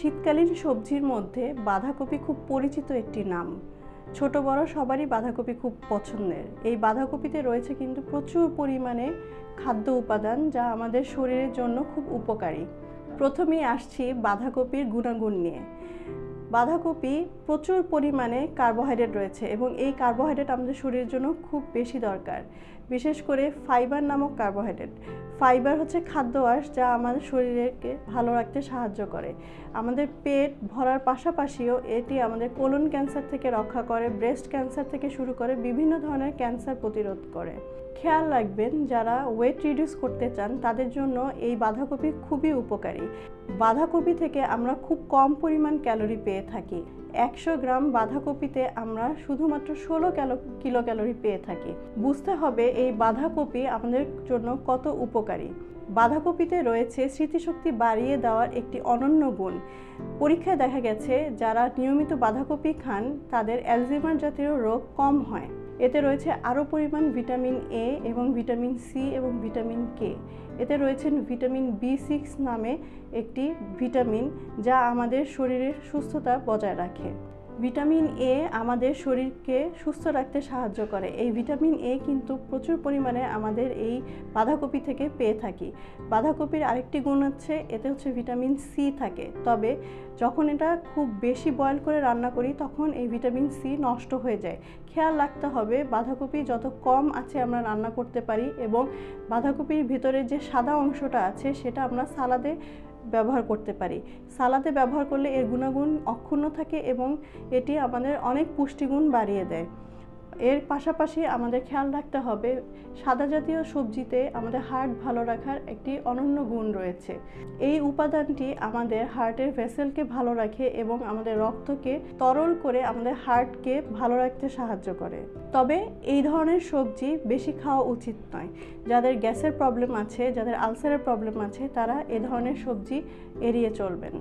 শীতকালীন সবজির মধ্যে বাঁধাকপি খুব পরিচিত একটি নাম। ছোট বড় সবারই বাঁধাকপি খুব পছন্দের। এই বাঁধাকপিতে রয়েছে কিন্তু প্রচুর পরিমাণে খাদ্য উপাদান, যা আমাদের শরীরের জন্য খুব উপকারী। প্রথমেই আসছি বাঁধাকপির গুণাগুণ নিয়ে। বাঁধাকপি প্রচুর পরিমাণে কার্বোহাইড্রেট রয়েছে এবং এই কার্বোহাইড্রেট আমাদের শরীরের জন্য খুব বেশি দরকার, বিশেষ করে ফাইবার নামক কার্বোহাইড্রেট। ফাইবার হচ্ছে খাদ্য আঁশ, যা আমাদের শরীরকে ভালো রাখতে সাহায্য করে। আমাদের পেট ভরার পাশাপাশিও এটি আমাদের কোলন ক্যান্সার থেকে রক্ষা করে, ব্রেস্ট ক্যান্সার থেকে শুরু করে বিভিন্ন ধরনের ক্যান্সার প্রতিরোধ করে। খেয়াল রাখবেন, যারা ওয়েট রিডিউস করতে চান তাদের জন্য এই বাঁধাকপি খুবই উপকারী। বাঁধাকপি থেকে আমরা খুব কম পরিমাণ ক্যালোরি পেয়ে থাকি। 100 গ্রাম বাঁধাকপিতে আমরা শুধুমাত্র 16 কিলো ক্যালোরি পেয়ে থাকি। বুঝতে হবে এই বাঁধাকপি আমাদের জন্য কত উপকারী। বাঁধাকপিতে রয়েছে স্মৃতিশক্তি বাড়িয়ে দেওয়ার একটি অনন্য গুণ। পরীক্ষায় দেখা গেছে, যারা নিয়মিত বাঁধাকপি খান তাদের অ্যালজাইমার জাতীয় রোগ কম হয়। এতে রয়েছে আরও পরিমাণ ভিটামিন এ এবং ভিটামিন সি এবং ভিটামিন কে। এতে রয়েছেন ভিটামিন বি6 নামে একটি ভিটামিন, যা আমাদের শরীরের সুস্থতা বজায় রাখে। ভিটামিন এ আমাদের শরীরকে সুস্থ রাখতে সাহায্য করে। এই ভিটামিন এ কিন্তু প্রচুর পরিমাণে আমাদের এই বাঁধাকপি থেকে পেয়ে থাকি। বাঁধাকপির আরেকটি গুণ হচ্ছে, এতে হচ্ছে ভিটামিন সি থাকে। তবে যখন এটা খুব বেশি বয়েল করে রান্না করি তখন এই ভিটামিন সি নষ্ট হয়ে যায়। খেয়াল রাখতে হবে বাঁধাকপি যত কম আছে আমরা রান্না করতে পারি, এবং বাঁধাকপির ভিতরে যে সাদা অংশটা আছে সেটা আমরা সালাদে ব্যবহার করতে পারি। সালাদে ব্যবহার করলে এর গুণাগুণ অক্ষুণ্ণ থাকে এবং এটি আমাদের অনেক পুষ্টিগুণ বাড়িয়ে দেয়। এর পাশাপাশি আমাদের খেয়াল রাখতে হবে, সাদা জাতীয় সবজিতে আমাদের হার্ট ভালো রাখার একটি অনন্য গুণ রয়েছে। এই উপাদানটি আমাদের হার্টের ভেসেলকে ভালো রাখে এবং আমাদের রক্তকে তরল করে আমাদের হার্টকে ভালো রাখতে সাহায্য করে। তবে এই ধরনের সবজি বেশি খাওয়া উচিত নয়। যাদের গ্যাসের প্রবলেম আছে, যাদের আলসারের প্রবলেম আছে, তারা এ ধরনের সবজি এড়িয়ে চলবেন।